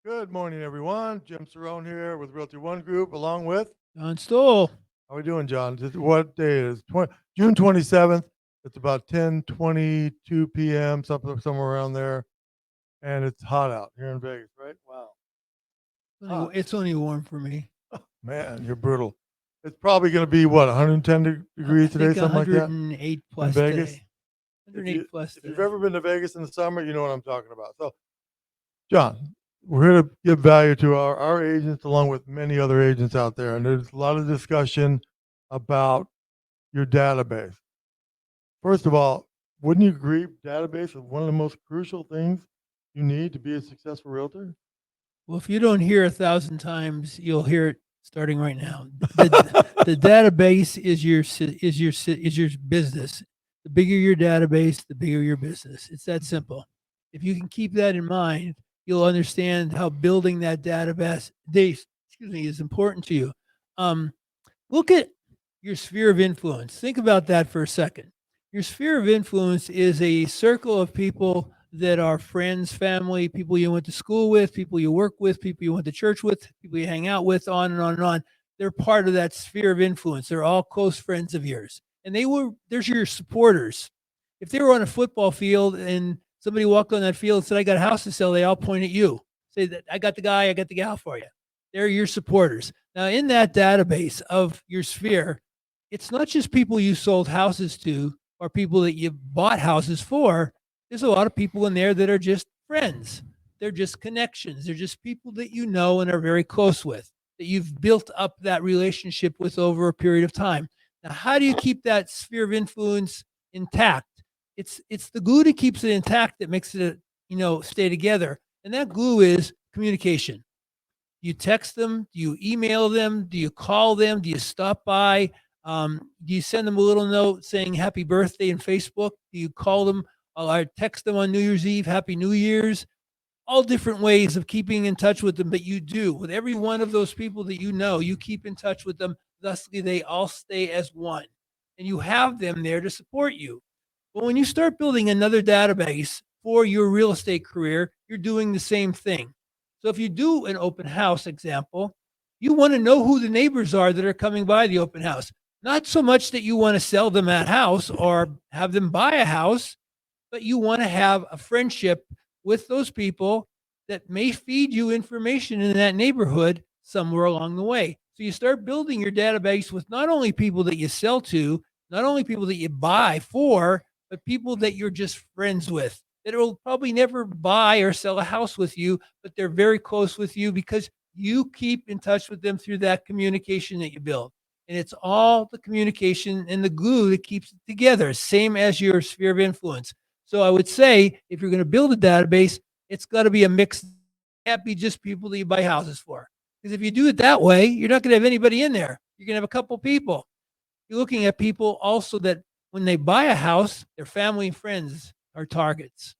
Good morning, everyone. Jim Cerrone here with Realty One Group, along with, John Stoll. how we doing, John? What day it is? June 27th. It's about 10:22 p.m., somewhere around there, and it's hot out here in Vegas, right? Wow, hot. It's only warm for me. Man, you're brutal. It's probably going to be what, 110 I degrees today, think something like that, 108 in plus Vegas. today. If 108 you plus if you've today. ever been to Vegas in the summer, you know what I'm talking about. So, John, we're here to give value to our agents along with many other agents out there. And there's a lot of discussion about your database. First of all, wouldn't you agree database is one of the most crucial things you need to be a successful realtor? Well, if you don't hear 1,000 times, you'll hear it starting right now. The database is your business. The bigger your database, the bigger your business. It's that simple. If you can keep that in mind, you'll understand how building that database is important to you. Um, Look at your sphere of influence. Think about that for a second. Your sphere of influence is a circle of people that are friends, family, people you went to school with, people you work with, people you went to church with, people you hang out with, on and on and on. They're part of that sphere of influence. They're all close friends of yours. And there's your supporters. If they were on a football field and somebody walked on that field and said, I got a house to sell, they all point at you. Say that I got the guy, I got the gal for you. They're your supporters. Now, in that database of your sphere, it's not just people you sold houses to or people that you bought houses for. There's a lot of people in there that are just friends. They're just connections. They're just people that you know and are very close with, that you've built up that relationship with over a period of time. Now, how do you keep that sphere of influence intact? It's the glue that keeps it intact that makes it, stay together. And that glue is communication. You text them? Do you email them? Do you call them? Do you stop by? Do you send them a little note saying happy birthday in Facebook? Do you call them or text them on New Year's Eve, Happy New Year's? All different ways of keeping in touch with them, but you do. With every one of those people that you know, you keep in touch with them. Thusly, they all stay as one. And you have them there to support you. But when you start building another database for your real estate career, you're doing the same thing. So if you do an open house example, you want to know who the neighbors are that are coming by the open house. Not so much that you want to sell them that house or have them buy a house, but you want to have a friendship with those people that may feed you information in that neighborhood somewhere along the way. So you start building your database with not only people that you sell to, not only people that you buy for, but people that you're just friends with that will probably never buy or sell a house with you, but they're very close with you because you keep in touch with them through that communication that you build. And it's all the communication and the glue that keeps it together, same as your sphere of influence. So I would say if you're going to build a database, it's got to be a mix. It can't be just people that you buy houses for. Because if you do it that way, you're not going to have anybody in there. You're going to have a couple people. You're looking at people also that when they buy a house, their family and friends are targets.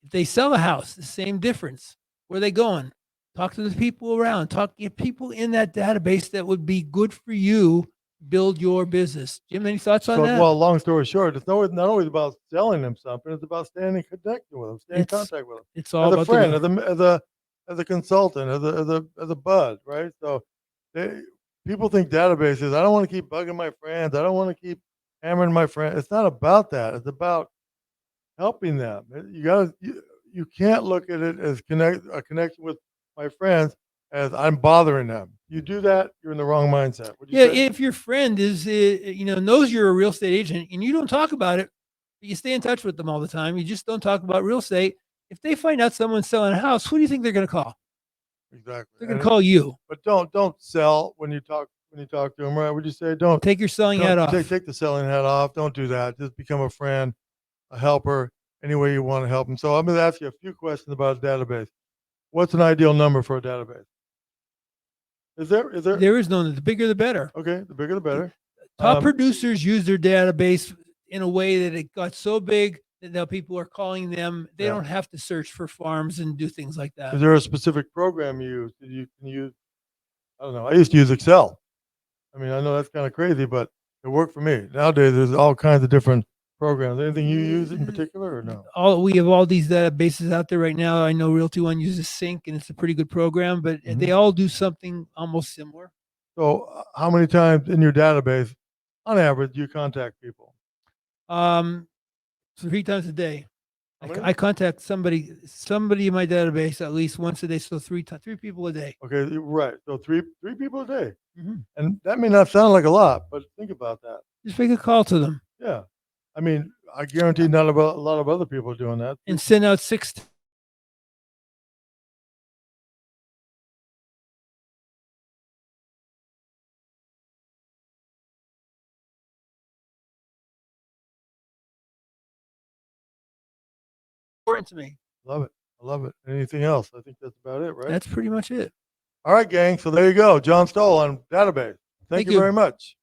If they sell a house, the same difference. Where are they going? Talk to the people around. Talk to people in that database that would be good for you. Build your business. Jim, any thoughts on So, that? well, long story short, it's not always about selling them something. It's about staying connected with them, staying in It's contact with them, it's all as a about the friend, glue. as a consultant, as a bud, right? So, they, people think databases. I don't want to keep bugging my friends. I don't want to keep hammering my friends. It's not about that. It's about helping them. You can't look at it as a connection with my friends as I'm bothering them. You do that, you're in the wrong mindset. Would you Yeah, say? if your friend is, knows you're a real estate agent and you don't talk about it, but you stay in touch with them all the time, you just don't talk about real estate. If they find out someone's selling a house, who do you think they're going to call? Exactly. They're going to call you. But don't sell when you talk to them, right? Would you say don't Take your selling hat don't take off. take the selling hat off? Don't do that. Just become a friend, a helper, any way you want to help them. So I'm going to ask you a few questions about a database. What's an ideal number for a database? Is there? There is no, the bigger the better. Okay, the bigger the better. Top Um, producers use their database in a way that it got so big that now people are calling them. They yeah. don't have to search for farms and do things like Is that. there a specific program you use that you can use? I don't know. I used to use Excel. I mean, I know that's kind of crazy, but it worked for me. Nowadays, there's all kinds of different programs? Anything you use in particular or no? We have all these databases out there right now. I know Realty One uses Sync, and it's a pretty good program, but Mhm. they all do something almost similar. So how many times in your database, on average, do you contact people? 3 times a day. How many? I contact somebody in my database at least once a day, so 3 people a day. Okay, right. So three people a day. Mhm. And that may not sound like a lot, but think about that. Just make a call to them Yeah. I mean, I guarantee not about a lot of other people are doing that. and send out 6 important to me. Love it. I love it. Anything else? I think that's about it, right? That's pretty much it. All right, gang. So there you go. John Stoll on database. Thank Thank you you. very much.